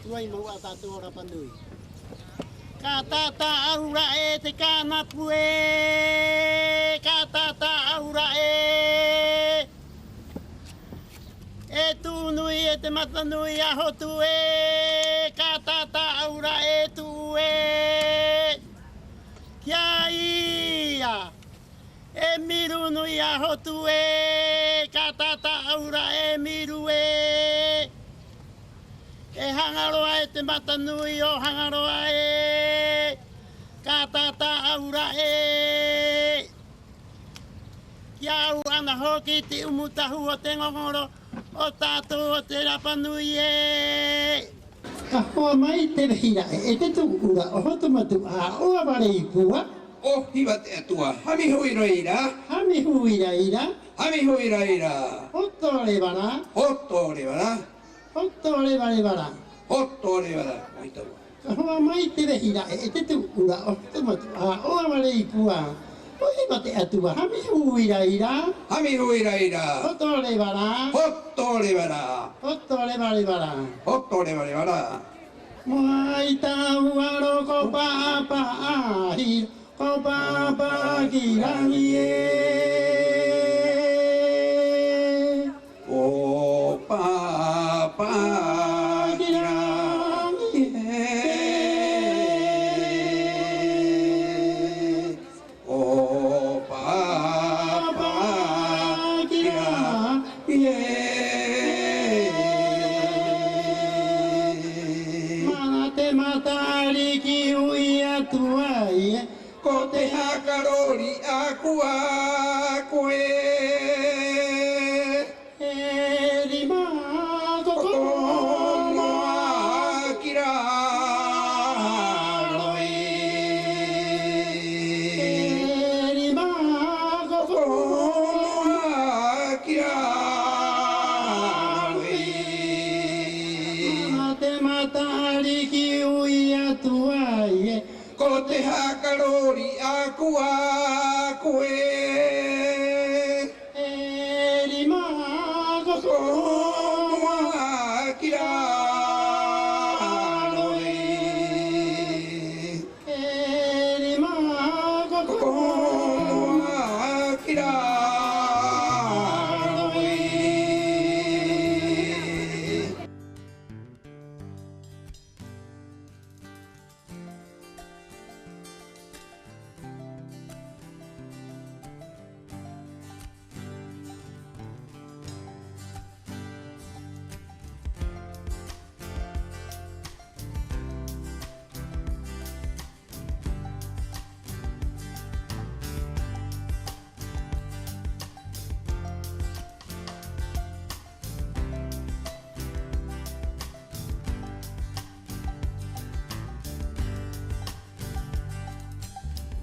Tuai mau Tapati Rapa Nui. Katata aura e te kana pue. Katata aura e. E tu nui e te mata nui a hotu e. Katata aura e tu e. Kia ia. E miru nui a hotu e. Katata aura e miru e. E hangaroa e te mata nui o hangaroa e. Katata aura e. Kia au ana hoki te umutahu o te ngongoro o tātou o te rapa nui e. Ka hoa mai te rehira e te tuura o hotu matu a oa ware i pua. O hiwa te atua, hami hui reira. Hami hui reira. Hami hui reira. Hoto re wara. Hoto re wara. Hoto re ware wara. Hoto re wara. Oitaua. Ka hoa mai te rehira e te tuura o hotu matu a oa ware i pua. O hiwa te atua, hami hui reira. Hami hui reira. Hoto re wara. Hoto re wara. Hoto re ware wara. Hoto re wara wara. Mai tau aro ko papa ahi, ko papa kirangi e. O papa Kirangi e. O papa kirangi Mana te matari ki ui atuai e. ko te hakarori a kua koe. E rima ko Kono a kira roi. E rima ko Kono a kira roi. Mana te matari ki ui atuai e. Ko te hakarori a kua koe. E rima ko Kono a kira roi. E rima ko Kono a kira roi.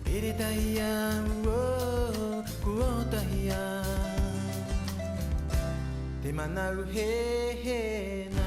Iritaian, oh, kuotaian. Te manaru he he na.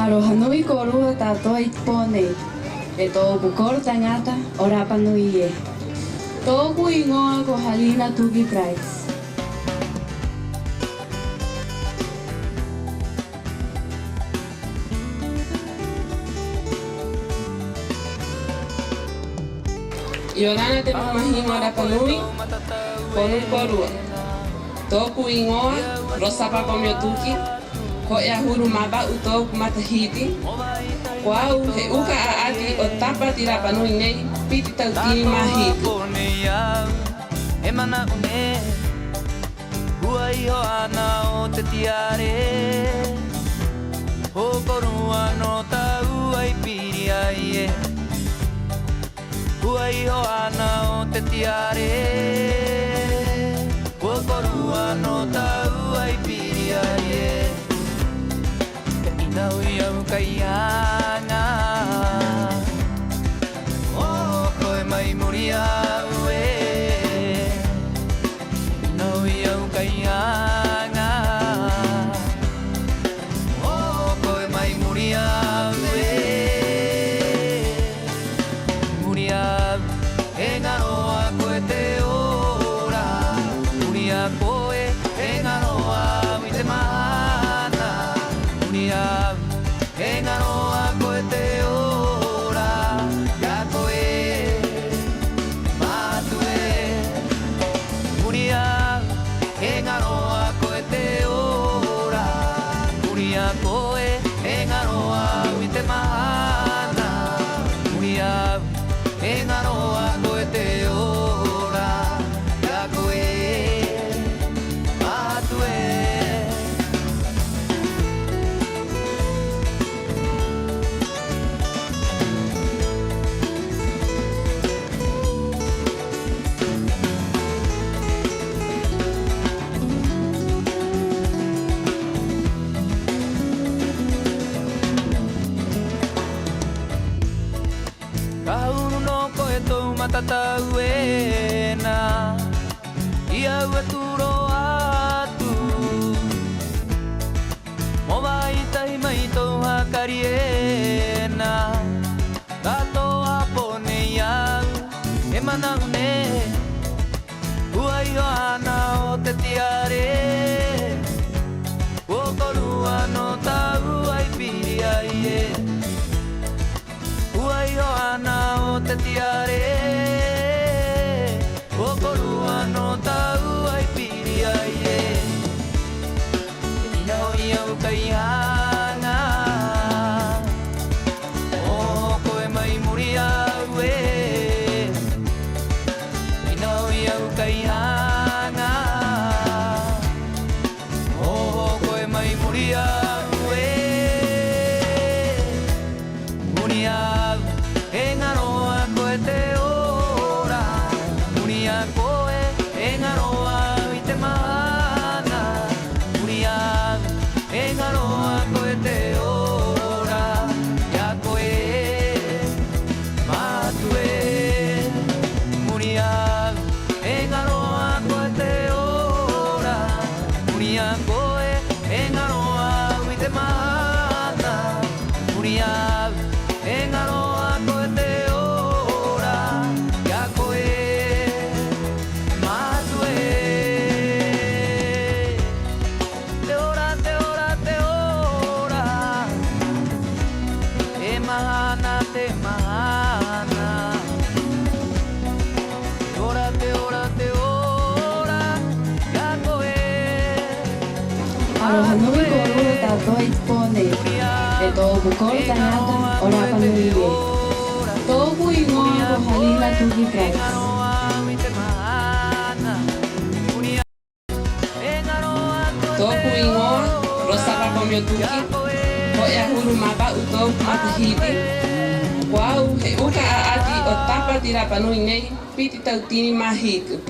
Aloha nui ko rua tātoa i pōnei, e tōku koro tangata o Rapa Nui e. Tōku ingoa ko Halina Tuki Price. I orana te mamahinga Rapa Nui, konu ko rua. Tōku ingoa, rosapa ko mio tuki, ko ea huru maba u tōku matahiti. Ko au he uka a ati o Tapati Rapa Nui nei, piti tau tini mahiti. E mana une, hua iho ana o te tiare. Hokorua no tau ai piri ai e. Hua iho ana o te tiare. Hokorua no tau ai piri ai e. Inau iau kaianga o koe mai muri au e. Inau iau kaianga o koe mai muri au e. Muri au e ngaro a koe te ora. Muri a koe e ngaro au i te mana. Muri au e ngaro a koe te ora. Ka koe matu e. Muri au e ngaro a koe te ora. Muri a koe e ngaro au i te mana. Muri au e ngaro a koe te ora. Ka koe matu e. Kaunu no koe tau matatau e na ia ua turo atu. Mo vai tai mai tau hakari e na katoa pone iau e manau ne. Ua iho ana o te tiare. O korua no tau ai piri ai e. Ua iho ana o te tiare. O korua no tau ai piri ai e. Aloha nui ko rua tātou i pōne. E tōku koro tangata o Rapa Nui e. Tōku ingoa ko halila tuki Christ. Tōku ingoa, rosapa ko mio tuki, ko e ahuru mapa u tōku matahiti. Wau he uka a ati o Tapati Rapa Nui nei, piti tau tini mahiku.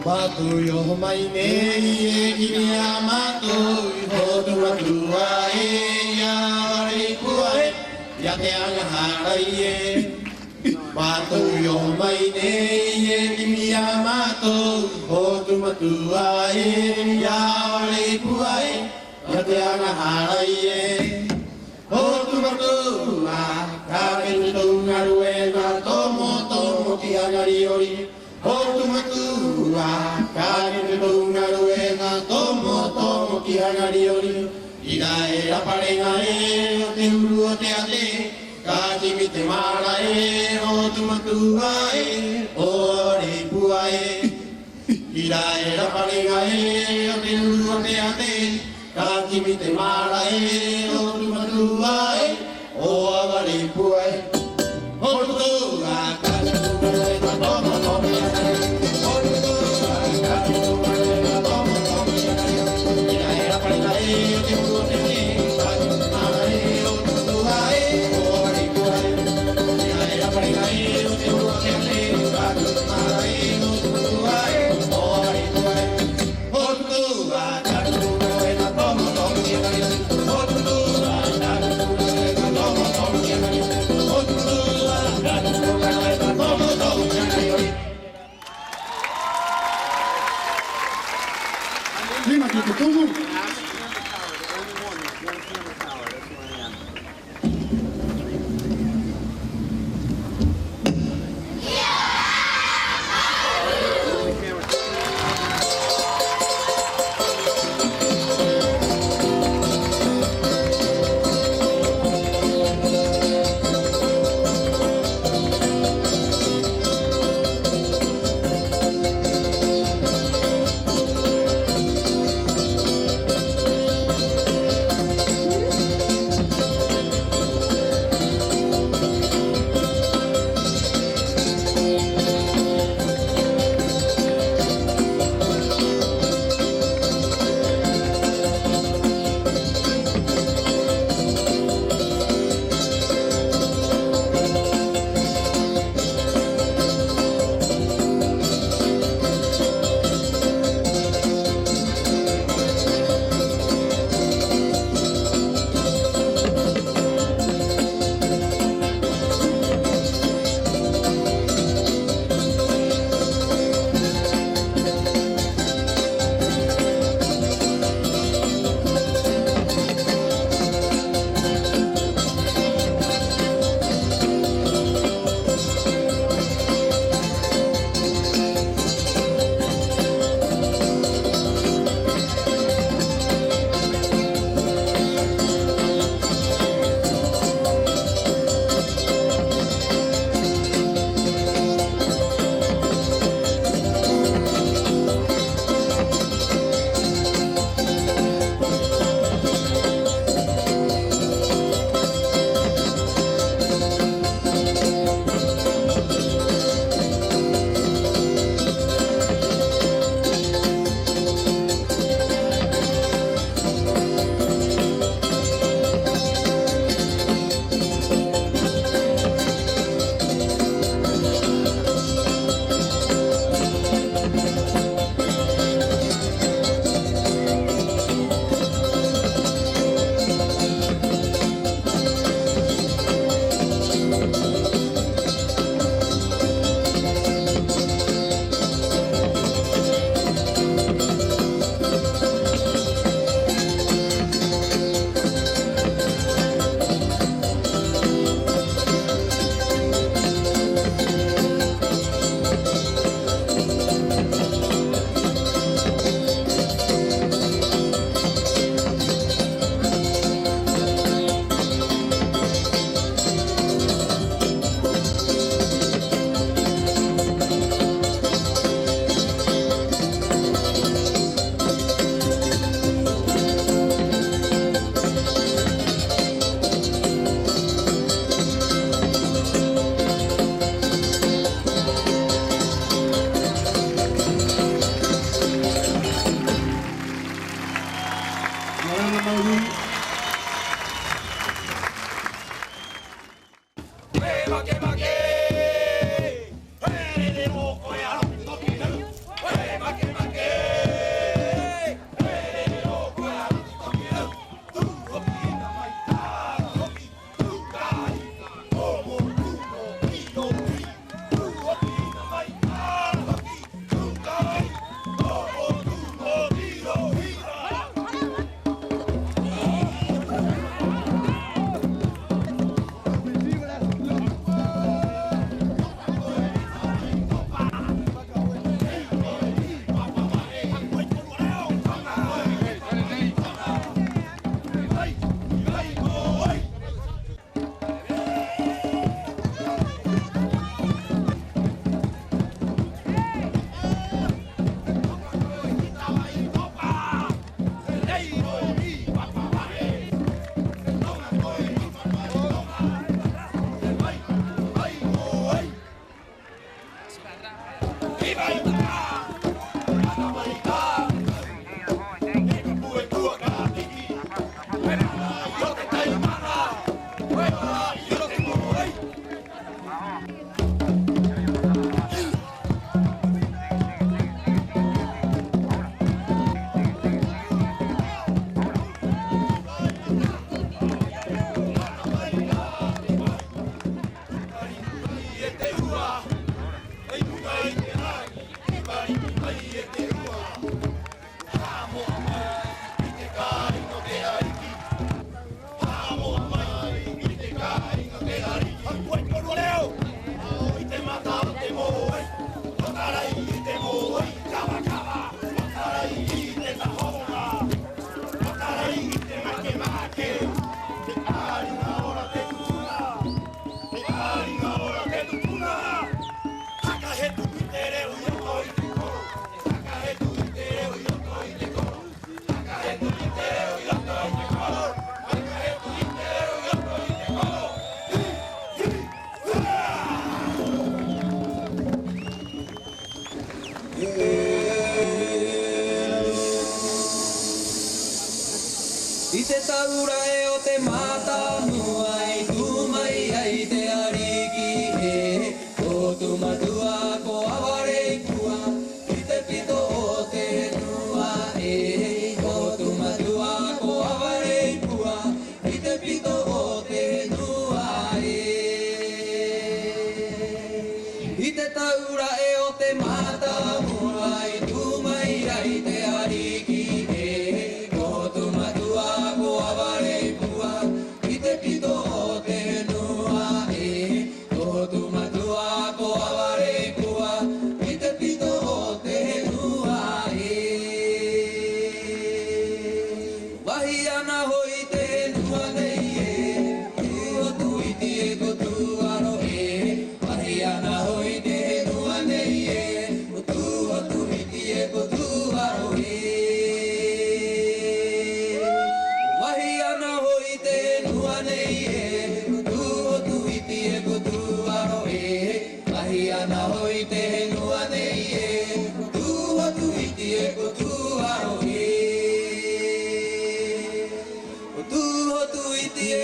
Matu yo mai ne kimi amatu hotu matua ya ri kuai ya te anga harai Matu yo mai ne kimi amatu hotu matua ya ri kuai ya te anga harai Hotu matua ka kentu ngarue na tomo tomo ki angari ori Hotu matua ka kentu ngarue na tomo tomo ki angari ori Ina e raparenga e o te uru o te ate ka kimi te mara e hotu matua e o re pua e Ina e raparenga e o te uru o te ate ka kimi te mara e hotu matua e o awari pua e Hotu matua ka kentu ngarue na tomo tomo ki angari Hotu matua ka kentu ngarue na tomo tomo ki angari Ina e raparenga e o te uru o te ate ka kimi te mara e hotu matua e o awari pua e Ina e raparenga e o te uru o te ate ka kimi te mara e hotu matua e o awari pua e Hotu matua ka kentu ngarue na tomo tomo ki angari Hotu matua ka kentu ngarue na tomo tomo ki angari Hotu matua ka kentu ngarue na I te taura e o te mata mua I tu mai rai te ariki e Ko tu matua ko aware pua I te pito o te nua e Ko tu matua ko aware pua I te pito o te nua e Wahi ana hoi te nua nei e Tu o tu iti e ko tu aro e Wahi ana hoi te nua nei e Tu o tu iti e ko tu aro e Wahi ana hoi te nua nei e Tu o tu iti e ko tu aro e Wahi ana hoi te nua nei e Tu o tu iti e ko tu aro e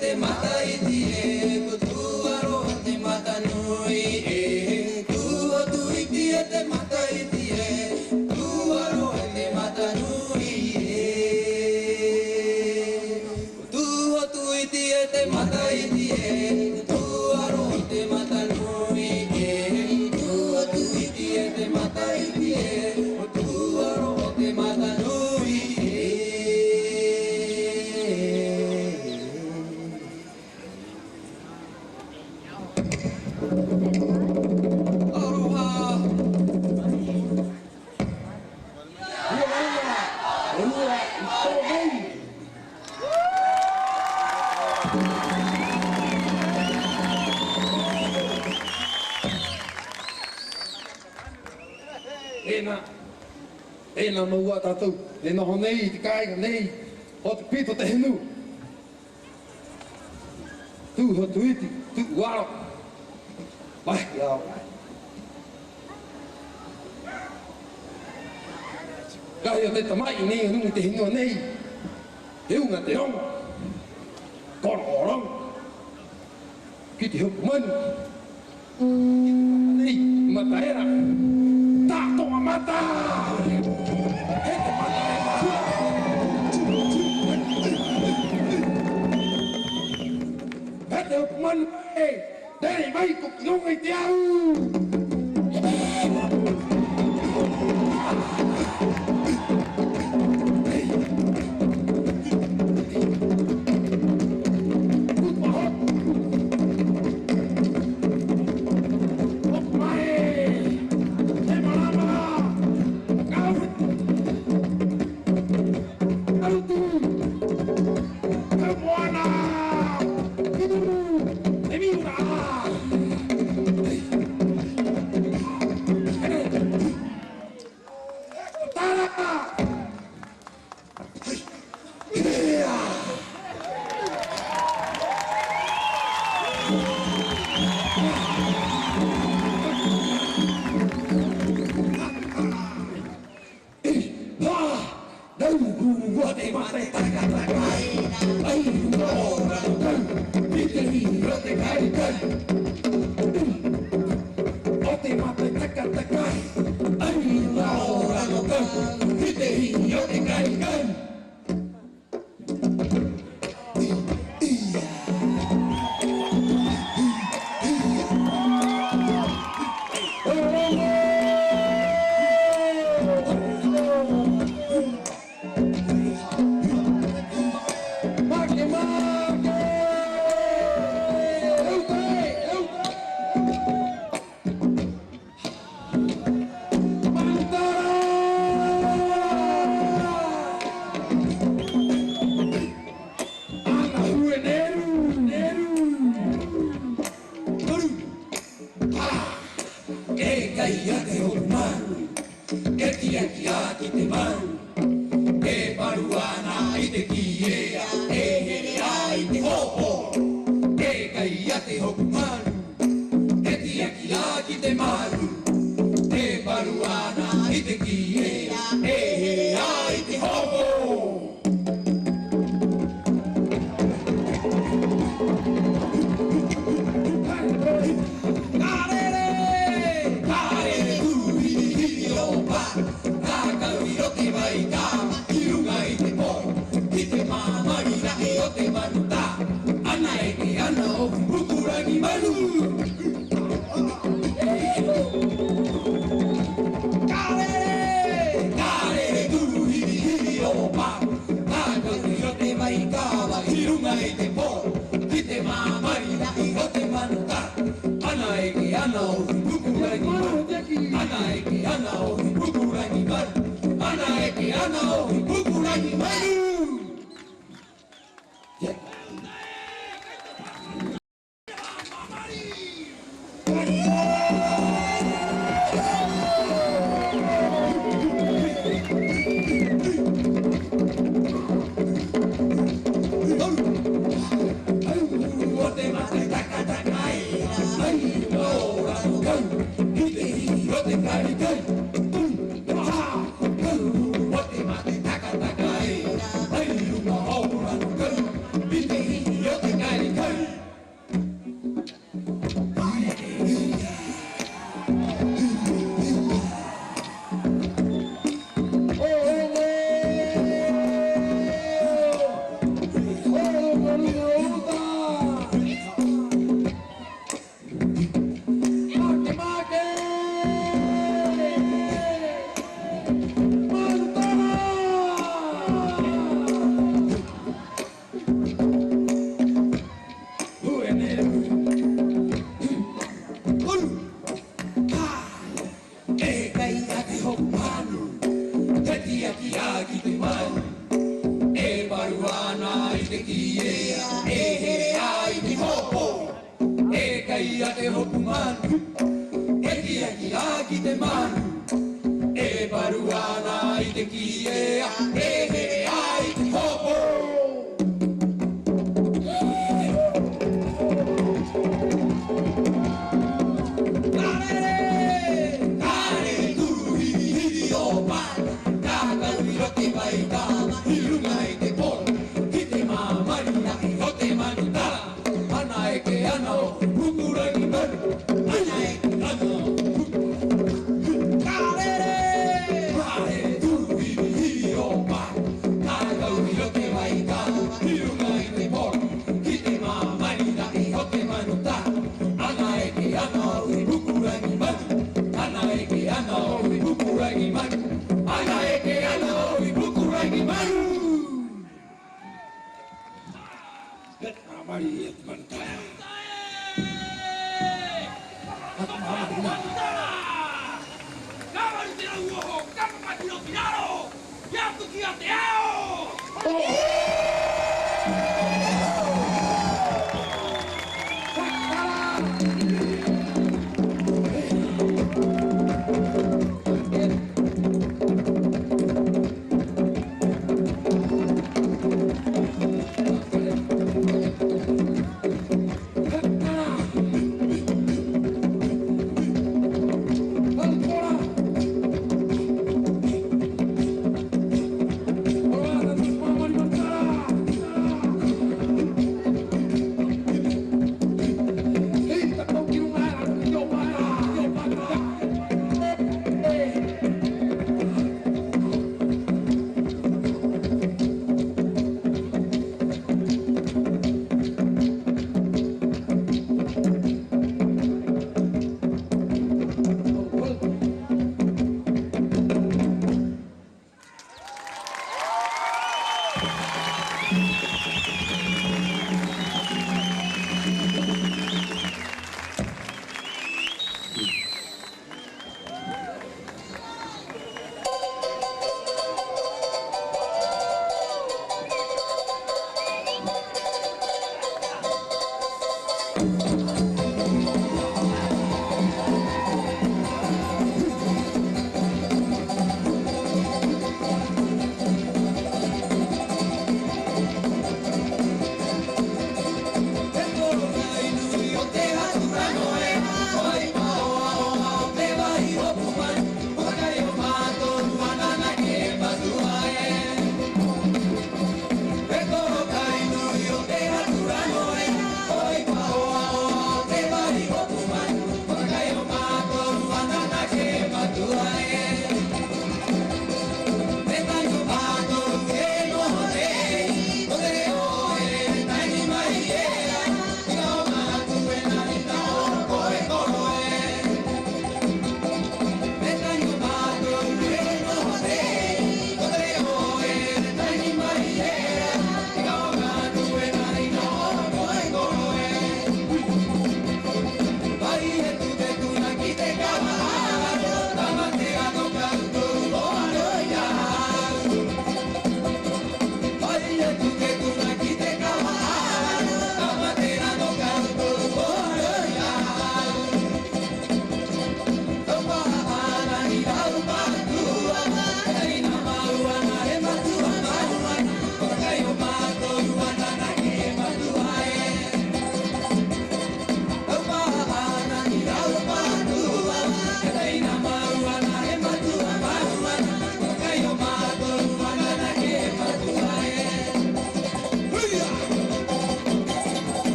te mata iti e ko tu aro te mata nui e tu tu iti e te mata iti e tu aro te mata nui e tu iti e te mata iti e tu aro te mata nui e tu iti e te mata iti e tu aro te mata nui e Ena maua tātou, e noho nei, te kāinga nei, o te pito te henu. Tu ho tu iti, tu waro. Vai, iau. Kahi o te tamai nei, o nungi te hinua nei. Te unga te ronga. Koro o ronga. Ki te hupu manu. Nei, mataera. Tātonga mata! Hete mata e mahua! Hete hupu manu e! Tere mai ko ki onga I te au! Ana e ana o bukura ni malu.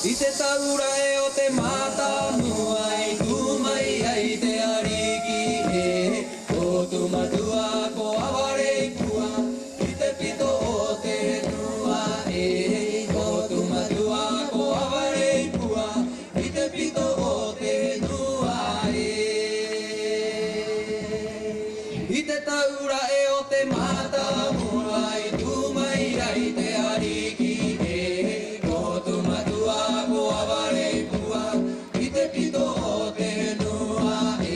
I te taura e o te mata mua I tu mai ai te ariki e o tu matua ko aware kua I te pito o te nua e o tu matua ko aware kua I te pito o te nua e I te taura e o te mata mua I tu mai ai te ariki e o tu matua ko aware kua I te pito o te nua e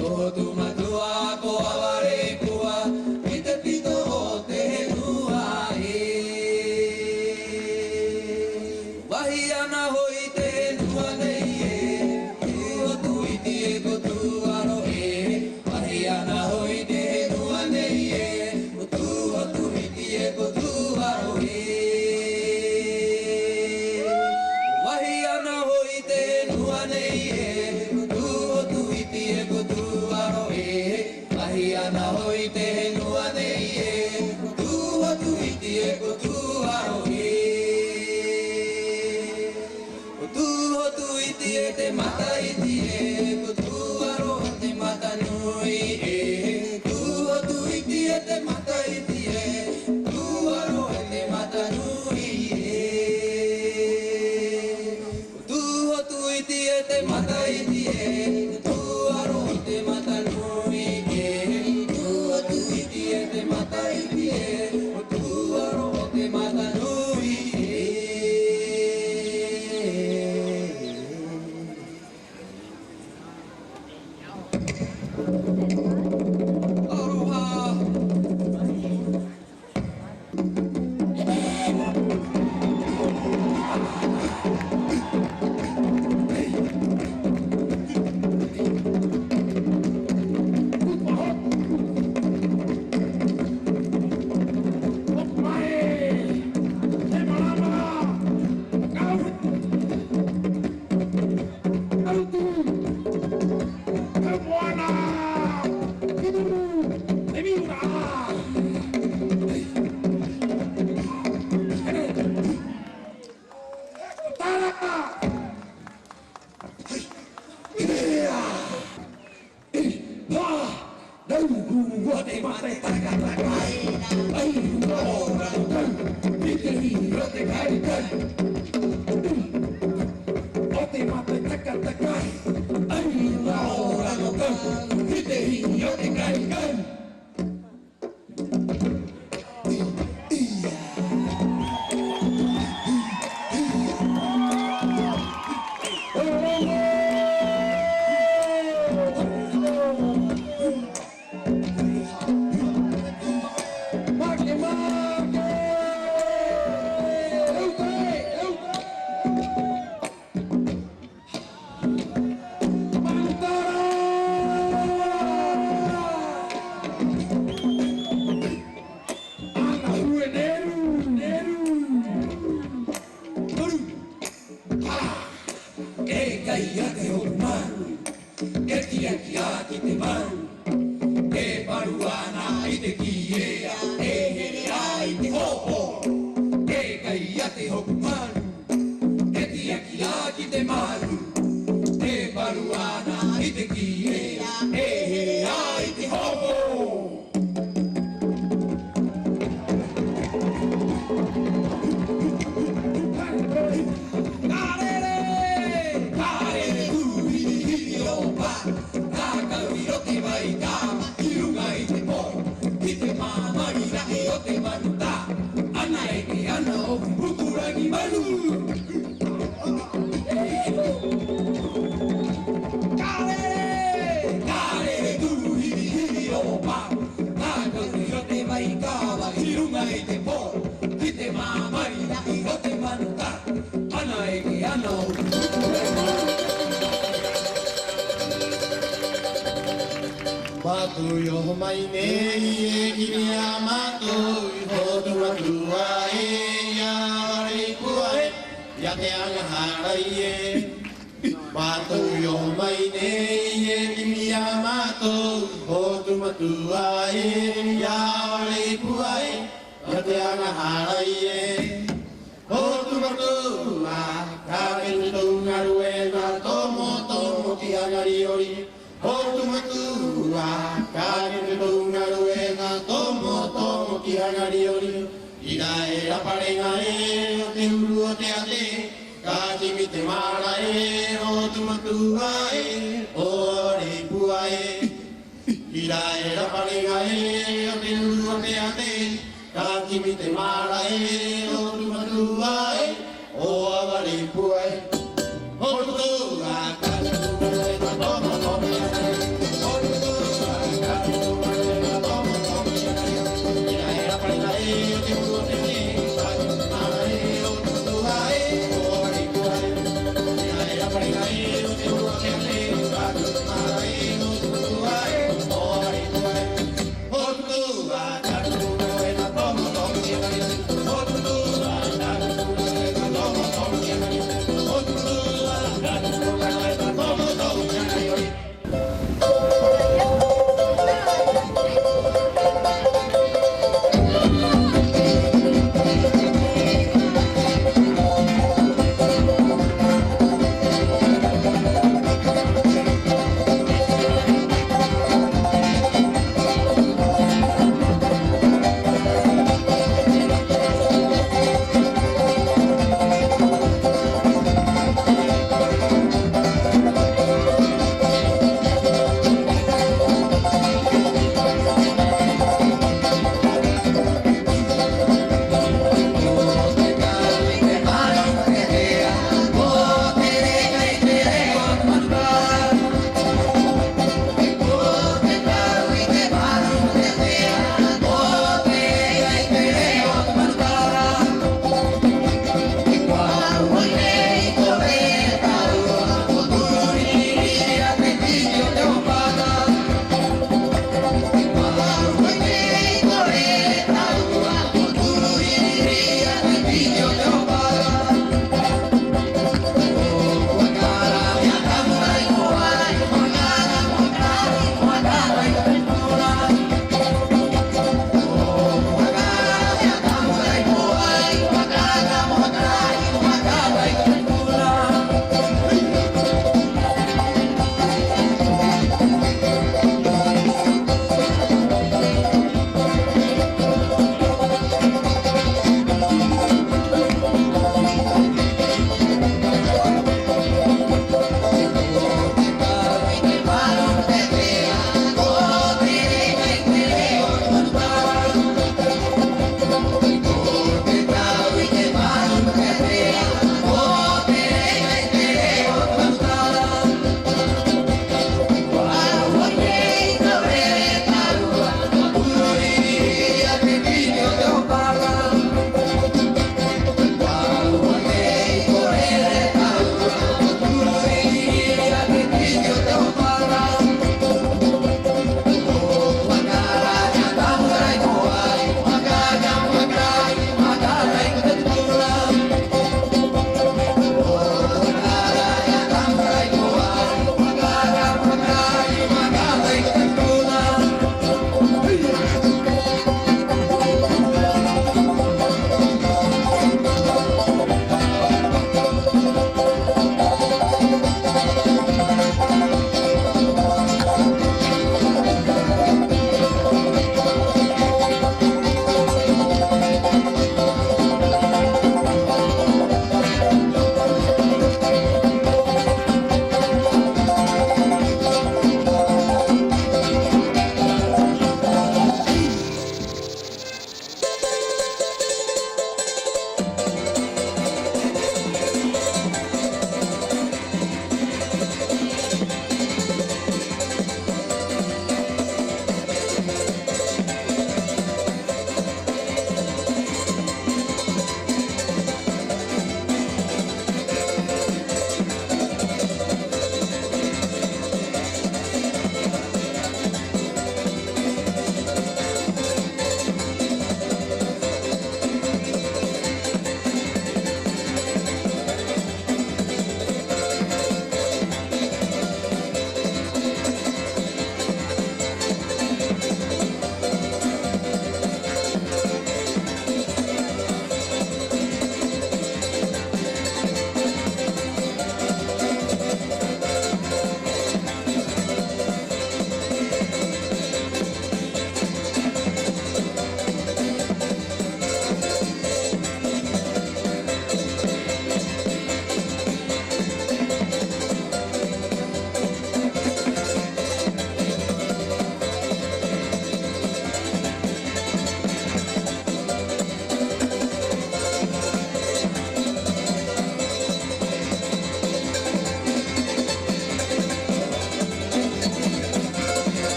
o tu matua ko aware kua I te pito o te nua e wahi ana hoi te nua nei e o tu iti e ko tu aro e wahi ana hoi te nua nei e o tu iti e ko tu aro e wahi ana hoi te nua nei e tu iti e ko tu aro e wahi ana hoi te nua nei e tu iti e ko tu aro e tu iti e te mata iti e ko tu aro te mata nui e tu iti e te mata iti e tu aro te mata nui e tu iti e te mata iti e tu aro te mata nui e tu iti e te mata iti e tu aro te mata nui e Ite te ki e ai te hopo. Matu yo mai ne kini amato hotu matua ya ri kuai ya te anga harai matu yo mai ne kini amato hotu matua ya ri kuai ya te anga harai hotu matua ka kentu ngarue na tomo tomo ki anga riori hotu matua kani te tonga ruenga tomo tomo ki hangari ori ira e raparenga e o te uru o te ate ka kimi te mara e hotu matua e o re pua e ira e raparenga e o te uru o te ate ka kimi te mara e hotu matua e o re pua e hotu matua kani te tonga ruenga tomo tomo ki hangari Hotu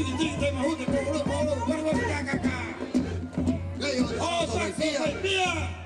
tiki tiki te mahute, polo, polo, polo, polo, kaka. Oh, saco, pia.